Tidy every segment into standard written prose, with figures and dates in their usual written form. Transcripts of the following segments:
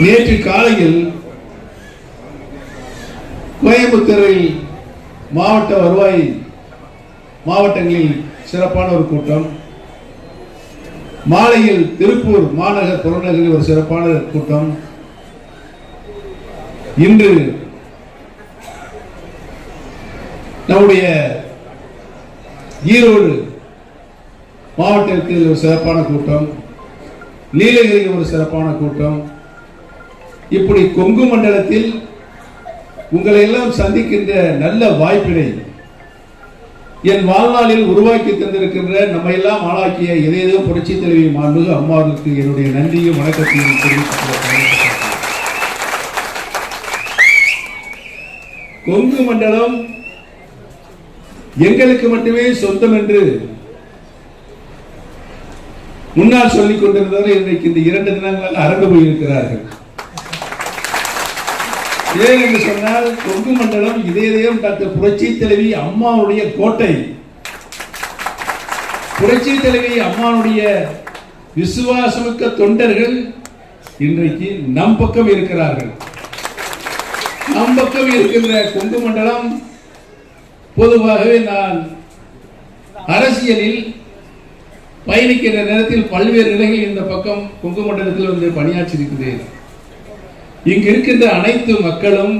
நேற்று காலையில் கோயம்புத்தூரில் மாவட்ட வருவாய் மாவட்டங்களில் சிறப்பான ஒரு கூட்டம், மாலையில் திருப்பூர் மாநகர் புறநகரில் ஒரு சிறப்பான கூட்டம், இன்று நம்முடைய ஈரோடு மாவட்டத்தில் ஒரு சிறப்பான கூட்டம், நீலகிரியில் ஒரு சிறப்பான கூட்டம். இப்படி கொங்கு மண்டலத்தில் உங்களை எல்லாம் சந்திக்கின்ற நல்ல வாய்ப்பினை என் வாழ்நாளில் உருவாக்கி தந்திருக்கின்ற நம்ம எல்லாம் ஆளாக்கிய இதயம் புரட்சி தலைவி மாண்புமிகு அம்மாவுக்கு என்னுடைய நன்றியும் வணக்கத்தையும் தெரிவித்துக் கொங்கு மண்டலம் எங்களுக்கு மட்டுமே சொந்தம் என்று முன்னால் சொல்லிக் கொண்டிருந்தவர் இன்றைக்கு இந்த 2 தினங்களாக அரங்கு போயிருக்கிறார்கள். ஏன் என்று சொன்னால் கொங்கு மண்டலம் இதயம் டாக்டர் புரட்சி தலைவி அம்மாவுடைய கோட்டை. புரட்சி தலைவி அம்மாவுடைய விசுவாசமிக்க தொண்டர்கள் இன்றைக்கு நம் பக்கம் இருக்கிறார்கள். நம் பக்கம் இருக்கின்ற கொங்கு மண்டலம், பொதுவாகவே நான் அரசியலில் பயணிக்கின்ற நேரத்தில் பல்வேறு நிலைகளில் இந்த பக்கம் கொங்கு மண்டலத்தில் வந்து பணியாற்றி இருக்கிறேன். இங்கு இருக்கின்ற அனைத்து மக்களும்,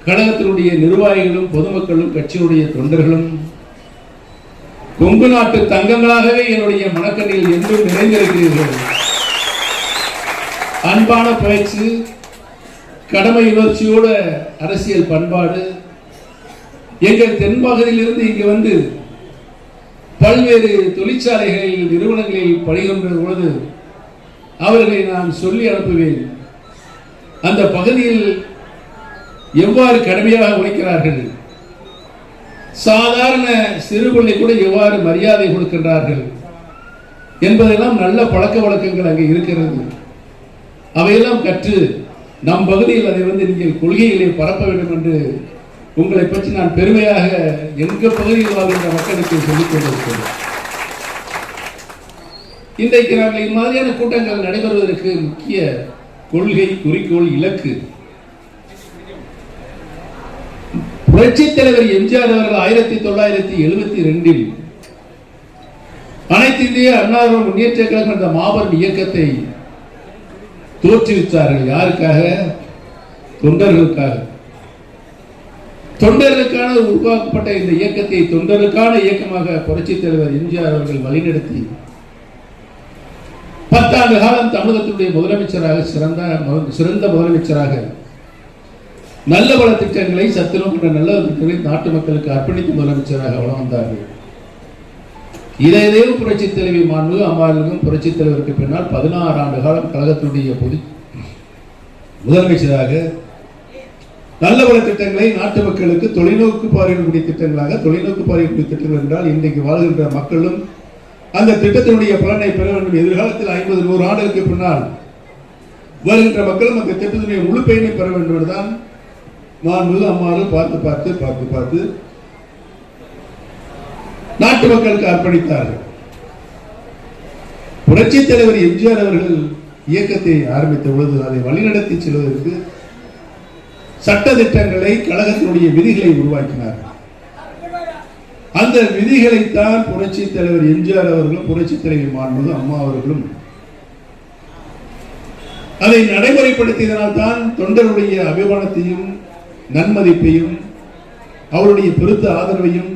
கழகத்தினுடைய நிர்வாகிகளும், பொதுமக்களும், கட்சியினுடைய தொண்டர்களும் கொங்கு நாட்டு தங்கங்களாகவே என்னுடைய மனக்கண்ணில் என்றும் நிறைந்திருக்கிறீர்கள். அன்பான பேச்சு, கடமை உணர்ச்சியோட அரசியல் பண்பாடு. எங்கள் தென்பகுதியிலிருந்து இங்கு வந்து பல்வேறு தொழிற்சாலைகளில், நிறுவனங்களில் பணிகின்ற பொழுது அவர்களை நான் சொல்லி அனுப்புவேன், அந்த பகுதியில் எவ்வாறு கடுமையாக உழைக்கிறார்கள், சாதாரண சிறுபிள்ளை கூட எவ்வாறு மரியாதை கொடுக்கின்றார்கள் என்பதெல்லாம் நல்ல பழக்க வழக்கங்கள் அங்கே இருக்கிறது. அவையெல்லாம் கற்று நம் பகுதியில் அதை வந்து நீங்கள் கொள்கைகளை பரப்ப வேண்டும் என்று உங்களை பற்றி நான் பெருமையாக எங்கள் பகுதியில் வாழ்கின்ற மக்களுக்கு சொல்லிக் கொண்டிருக்கிறேன். இன்றைக்கு நாங்கள் இம்மாதிரியான கூட்டங்கள் நடைபெறுவதற்கு முக்கிய கொள்கை, குறிக்கோள், இலக்கு புரட்சி தலைவர் எம்ஜிஆர் அவர்கள் 1972 அனைத்து இந்திய அண்ணா முன்னேற்ற கழகம் என்ற மாபெரும் இயக்கத்தை தோற்றுவித்தார்கள். யாருக்காக? தொண்டர்களுக்காக. தொண்டர்களுக்கான உருவாக்கப்பட்ட இந்த இயக்கத்தை தொண்டர்களுக்கான இயக்கமாக புரட்சி தலைவர் எம்ஜிஆர் அவர்கள் வழிநடத்தி 10 ஆண்டு காலம் தமிழகத்தினுடைய முதலமைச்சராக, சிறந்த முதலமைச்சராக நல்ல பல திட்டங்களை, சத்துணவு என்ற நல்ல திட்டங்களை நாட்டு மக்களுக்கு அர்ப்பணித்த முதலமைச்சராக வளம் வந்தார்கள். இதயம் புரட்சி தலைவி மாண்புமிகு அம்மாவுக்கும் புரட்சி தலைவருக்கு பின்னால் 16 ஆண்டு காலம் கழகத்தினுடைய முதலமைச்சராக நல்ல பல திட்டங்களை நாட்டு மக்களுக்கு தொலைநோக்கு பார்வையிடக்கூடிய திட்டங்களாக, தொலைநோக்கு பார்வையிடக்கூடிய திட்டங்கள் என்றால் இன்றைக்கு வாழ்கின்ற மக்களும் அந்த திட்டத்தினுடைய பலனை பெற வேண்டும். எதிர்காலத்தில் 50-100 ஆண்டுகளுக்கு பின்னால் வருகின்ற மக்களும் அந்த திட்டத்தினுடைய முழு பயனை பெற வேண்டும் என்றுதான் மாண்புமிகு அம்மாவும் பார்த்து நாட்டு மக்களுக்கு அர்ப்பணித்தார்கள். புரட்சி தலைவர் எம்ஜிஆர் அவர்கள் இயக்கத்தை ஆரம்பித்த பொழுது அதை வழிநடத்தி செல்வதற்கு சட்ட திட்டங்களை, கழகத்தினுடைய விதிகளை உருவாக்கினார். அந்த விதிகளைத்தான் புரட்சி தலைவர் எம்ஜிஆர் அவர்களும் புரட்சி தலைவி மாண்புமிகு அம்மா அவர்களும் அதை நடைமுறைப்படுத்தியதனால் தான் தொண்டருடைய அபிமானத்தையும், நன்மதிப்பையும், அவருடைய பெருத்த ஆதரவையும்,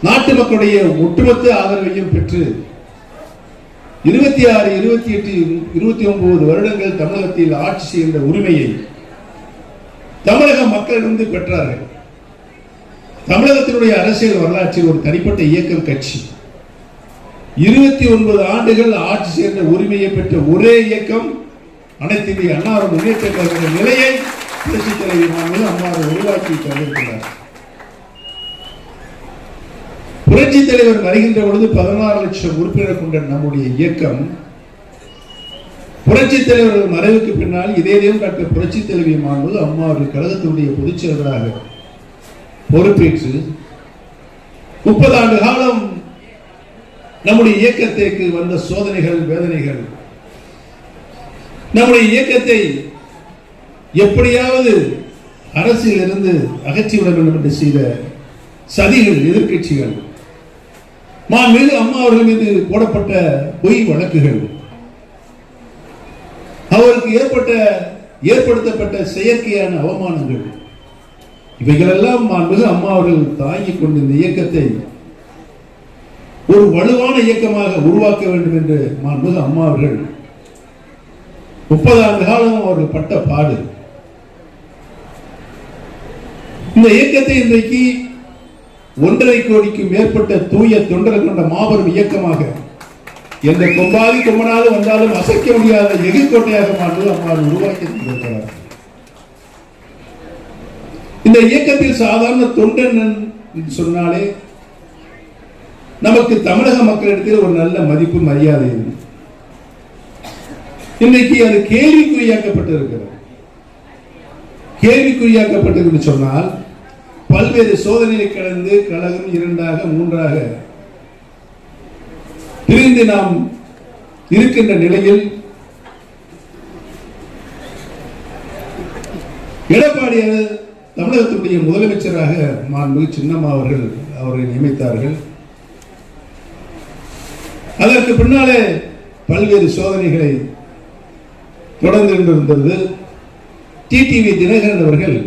நாட்டு மக்களுடைய ஒட்டுமொத்த ஆதரவையும் பெற்று 26, 28, 29 வருடங்கள் தமிழகத்தில் ஆட்சி செய்கின்ற உரிமையை தமிழக மக்களிடமிருந்து பெற்றார்கள். தமிழகத்தினுடைய அரசியல் வரலாற்றில் ஒரு தனிப்பட்ட இயக்கம், கட்சி 29 ஆண்டுகள் ஆட்சி செய்கின்ற உரிமையை பெற்ற ஒரே இயக்கம் அனைத்து இந்திய அண்ணா முன்னேற்ற கழக நிலையை புரட்சி தலைவி மாண்புமிகு அம்மா உருவாக்கி தந்திருக்கிறார். புரட்சி தலைவர் வருகின்ற பொழுது 16 லட்சம் உறுப்பினர் கொண்ட நம்முடைய இயக்கம் புரட்சி தலைவர் மறைவுக்கு பின்னால் இதயம் டாக்டர் புரட்சி தலைவி மாண்புமிகு அம்மா அவர்கள் கழகத்தினுடைய பொதுச் செயலராக பொறுப்பேற்று 30 ஆண்டு காலம் நம்முடைய இயக்கத்திற்கு வந்த சோதனைகள், வேதனைகள் நம்முடைய இயக்கத்தை எப்படியாவது அரசியல் இருந்து அகற்றிவிட வேண்டும் என்று செய்த சதிகள் எதிர்கட்சிகள், மாண்புமிகு அம்மா அவர்கள் மீது போடப்பட்ட பொய் வழக்குகள், அவருக்கு ஏற்படுத்தப்பட்ட செயற்கையான அவமானங்கள், இவைகளெல்லாம் மாண்புமிகு அம்மா அவர்கள் தாங்கிக் கொண்டு இந்த இயக்கத்தை ஒரு வலுவான இயக்கமாக உருவாக்க வேண்டும் என்று மாண்புமிகு அம்மா அவர்கள் 30 ஆண்டு காலம் அவர்கள் பட்ட பாடு. இந்த இயக்கத்தை இன்றைக்கு 1.5 கோடிக்கும் மேற்பட்ட தூய தொண்டர்கள் கொண்ட மாபெரும் இயக்கமாக, எந்த கொம்பாதி கொம்பனாலும் வந்தாலும் அசைக்க முடியாத எதிர்கோட்டையாக மாண்புமிகு அம்மா உருவாக்கி இருக்கிறார். இந்த இயக்கத்தில் சாதாரண தொண்டன் என்று சொன்னாலே நமக்கு தமிழக மக்களிடத்தில் ஒரு நல்ல மதிப்பு மரியாதை. இன்றைக்கு அது கேள்விக்குறியாக்கப்பட்டிருக்கிறது. கேள்விக்குறியாக்கப்பட்டது சொன்னால் பல்வேறு சோதனைகளை கடந்து கழகம் 2ஆக 3ஆக பிரிந்து நாம் இருக்கின்ற நிலையில் எடப்பாடி தமிழகத்துடைய முதலமைச்சராக மாண்புமிகு சின்னம்மா அவரை நியமித்தார்கள். அதற்கு பின்னாலே பல்வேறு சோதனைகளை தொடர்ந்து கொண்டிருந்தது. டிடிவி தினகரன் அவர்கள்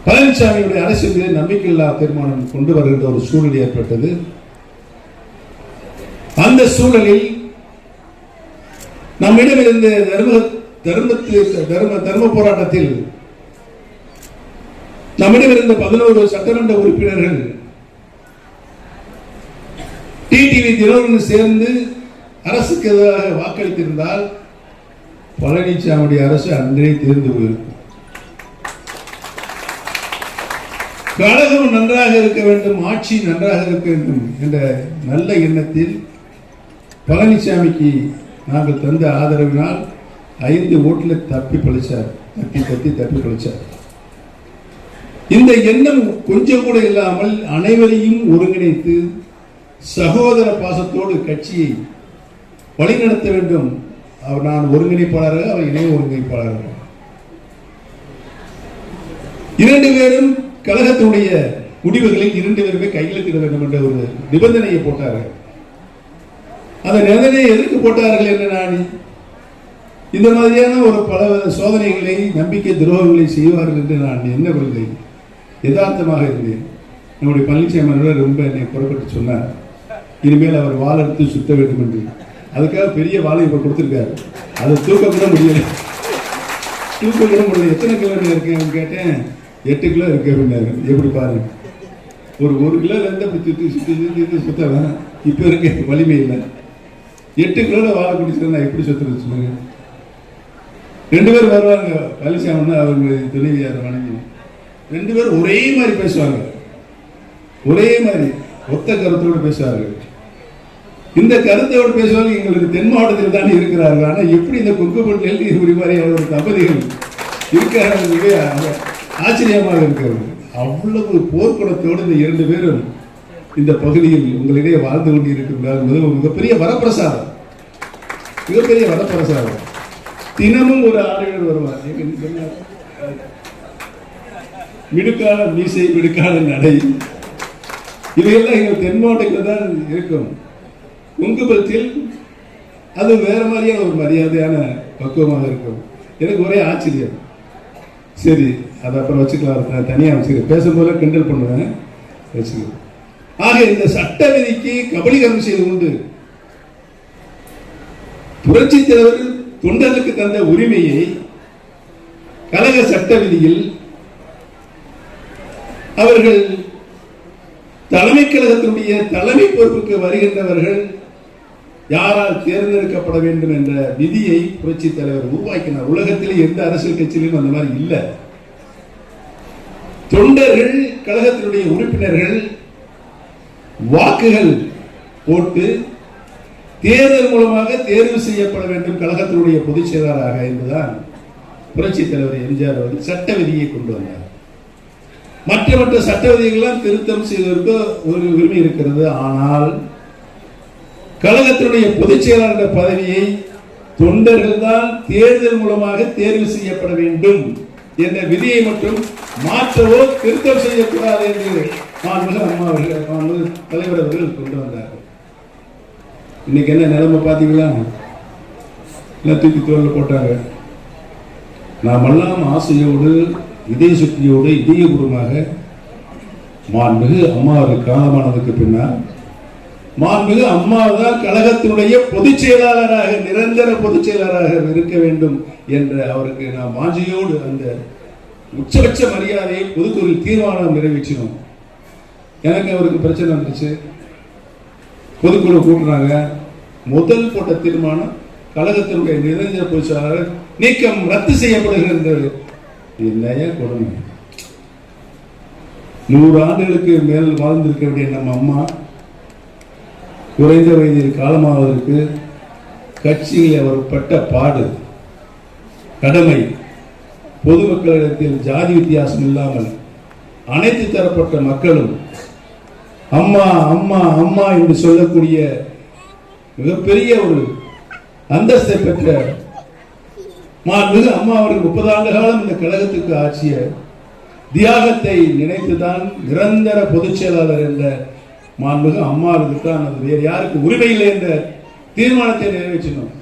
பழனிசாமியுடைய அரசியல் நம்பிக்கையில்லா தீர்மானம் கொண்டு வருகின்ற ஒரு சூழல் ஏற்பட்டது. அந்த சூழலில் நம்மிடம் இருந்த தர்ம போராட்டத்தில் நம்மிடம் இருந்த 11 சட்டமன்ற உறுப்பினர்கள் டிடிவி தினகரன் சேர்ந்து அரசுக்கு எதிராக வாக்களித்திருந்தால் பழனிசாமியுடைய அரசு அன்றே தீர்ந்து போயிருக்கும். கழகம் நன்றாக இருக்க வேண்டும், ஆட்சி நன்றாக இருக்க வேண்டும் என்ற நல்ல எண்ணத்தில் பழனிசாமிக்கு நாங்கள் தந்த ஆதரவினால் 5 ஓட்டில் தப்பி பழிச்சார். இந்த எண்ணம் கொஞ்சம் கூட இல்லாமல் அனைவரையும் ஒருங்கிணைத்து சகோதர பாசத்தோடு கட்சியை வழிநடத்த வேண்டும். நான் ஒருங்கிணைப்பாளராக, அவர் இணை ஒருங்கிணைப்பாளராக, 2 பேரும் கழகத்தினுடைய முடிவுகளில் 2 பேருமே கையெழுத்திட வேண்டும் என்ற ஒரு நிபந்தனையை போட்டார்கள். அந்த நிபந்தனையை எதற்கு போட்டார்கள் என்று நான் இந்த மாதிரியான ஒரு பல சோதனைகளை, நம்பிக்கை துரோகங்களை செய்வார்கள் என்று நான் எண்ணவில்லை. யதார்த்தமாக இருந்தேன். நம்முடைய பழனிசாமி ரொம்ப என்னை புறப்பட்டு சொன்னார், இனிமேல் அவர் வாள் எடுத்து சுத்த வேண்டும் என்று. அதுக்காக பெரிய வாழை இப்போ கொடுத்துருக்காரு. அதை தூக்க கூட முடியல. எத்தனை கிலோ இருக்கேன் கேட்டேன். 8 கிலோ இருக்கு அப்படின்னாரு. எப்படி பாருங்க, ஒரு 1 கிலோல இருந்து அப்படி சுத்தி சுத்தவன் இப்போ இருக்க வலிமை இல்லை. 8 கிலோல வாழை குடிச்சிருந்தா நான் எப்படி சுத்துறது சொல்லுங்க. 2 பேர் வருவாங்க. பழனிசாமி அவங்க துணைவியார் வணங்கி 2 பேரும் ஒரே மாதிரி பேசுவாங்க. ஒரே மாதிரி ஒத்த கருத்தோடு பேசுவார்கள். இந்த கருத்தோடு பேசுவாங்க. எங்களுக்கு தென் மாவட்டத்தில் தான் இருக்கிறார்கள். ஆனால் எப்படி இந்த கொங்குபட்டியில் இப்படி மாதிரியான ஒரு தம்பதிகள் இருக்கிறார்கள் ஆச்சரியமாக இருக்கிறது. அவ்வளவு போர்க்குணத்தோடு இந்த 2 பேரும் இந்த பகுதியில் உங்களிடையே வாழ்ந்து கொண்டு இருக்கிறார்கள். மிகப்பெரிய வரப்பிரசாதம், மிகப்பெரிய வரப்பிரசாதம். தினமும் ஒரு ஆளுநர் வருவார். மிடுக்கான மீசை, மிடுக்கான நடை, இவையெல்லாம் எங்கள் தென் மாவட்டத்தில் தான் இருக்கும். கொங்குபத்தில் அது வேற மாதிரியான ஒரு மரியாதையான பக்குவமாக இருக்கும். எனக்கு ஒரே ஆச்சரியம். சரி, அதை அப்புறம் வச்சுக்கலாம், தனியாக வச்சுக்கிறேன். பேசும்போது கிண்டல் பண்ணுவேன், வச்சுக்கிறேன். ஆக இந்த சட்ட விதிக்கு கபலீகரம் செய்து கொண்டு புரட்சி தலைவர் தொண்டர்களுக்கு தந்த உரிமையை கழக சட்ட விதியில் அவர்கள் தலைமை கழகத்தினுடைய தலைமை பொறுப்புக்கு வருகின்றவர்கள் யாரால் தேர்ந்தெடுக்கப்பட வேண்டும் என்ற விதியை புரட்சி தலைவர் உருவாக்கினார். உலகத்திலே எந்த அரசியல் கட்சியிலும் அந்த மாதிரி இல்லை. தொண்டர்கள், கழகத்தினுடைய உறுப்பினர்கள் வாக்குகள் போட்டு தேர்தல் மூலமாக தேர்வு செய்யப்பட வேண்டும் கழகத்தினுடைய பொதுச் செயலாளராக என்பதுதான் புரட்சி தலைவர் எம்ஜிஆர் அவர்கள் சட்ட விதியை கொண்டு வந்தார். மற்ற சட்ட விதிகளெல்லாம் திருத்தம் செய்வதற்கு ஒரு உரிமை இருக்கிறது. ஆனால் கழகத்தினுடைய பொதுச் செயலாளர் பதவியை தொண்டர்கள் தான் தேர்தல் மூலமாக தேர்வு செய்யப்பட வேண்டும் என்ற விதியை மட்டும் மாற்றவோ திருத்தம் செய்யக்கூடாது என்று மாண்புமிகு அம்மா அவர்கள், மாண்புமிகு தலைவர் அவர்கள் கொண்டு வந்தார்கள். இன்னைக்கு என்ன நிலைமை பார்த்தீங்களா? எல்லாம் தூக்கி தோல்ல போட்டாங்க. நாமெல்லாம் ஆசையோடு இதய சுத்தியோடு இதயபூர்வமாக மாண்புமிகு அம்மா அவர்கள் காலமானதுக்கு பின்னால் மாண்புமிகு அம்மா தான் கழகத்தினுடைய பொதுச் செயலாளராக, நிரந்தர பொதுச் செயலாளராக இருக்க வேண்டும் என்ற அவருக்கு நாம் வாஞ்சியோடு அந்த உச்சபட்ச மரியாதையை பொதுக்குழுவில் தீர்மானம் நிறைவேற்றினோம். எனக்கு அவருக்கு பிரச்சனை வந்துச்சு. பொதுக்குழு கூட்டுறாங்க. முதல் போட்ட தீர்மானம் கழகத்தினுடைய நிரந்தர பொதுச் செயலாளர் நீக்கம் ரத்து செய்யப்படுகிறது. இல்லையா கொடுமை. 100 ஆண்டுகளுக்கு மேல் வாழ்ந்திருக்க வேண்டிய நம்ம அம்மா குறைந்த வயதில் காலமாவதற்கு கட்சியில் அவர் பட்ட பாடு, கடமை, பொதுமக்களிடத்தில் ஜாதி வித்தியாசம் இல்லாமல் அனைத்து தரப்பட்ட மக்களும் அம்மா அம்மா அம்மா என்று சொல்லக்கூடிய மிகப்பெரிய ஒரு அந்தஸ்தை பெற்ற மாண்புமிகு அம்மா அவர்கள் 30 ஆண்டு காலம் இந்த கழகத்துக்கு ஆட்சிய தியாகத்தை நினைத்துதான் நிரந்தர பொதுச் செயலாளர் என்ற மாண்புமிகு அம்மாவுக்கு தான், அது வேறு யாருக்கு உரிமை இல்லை என்ற தீர்மானத்தை நிறைவேற்றினோம்.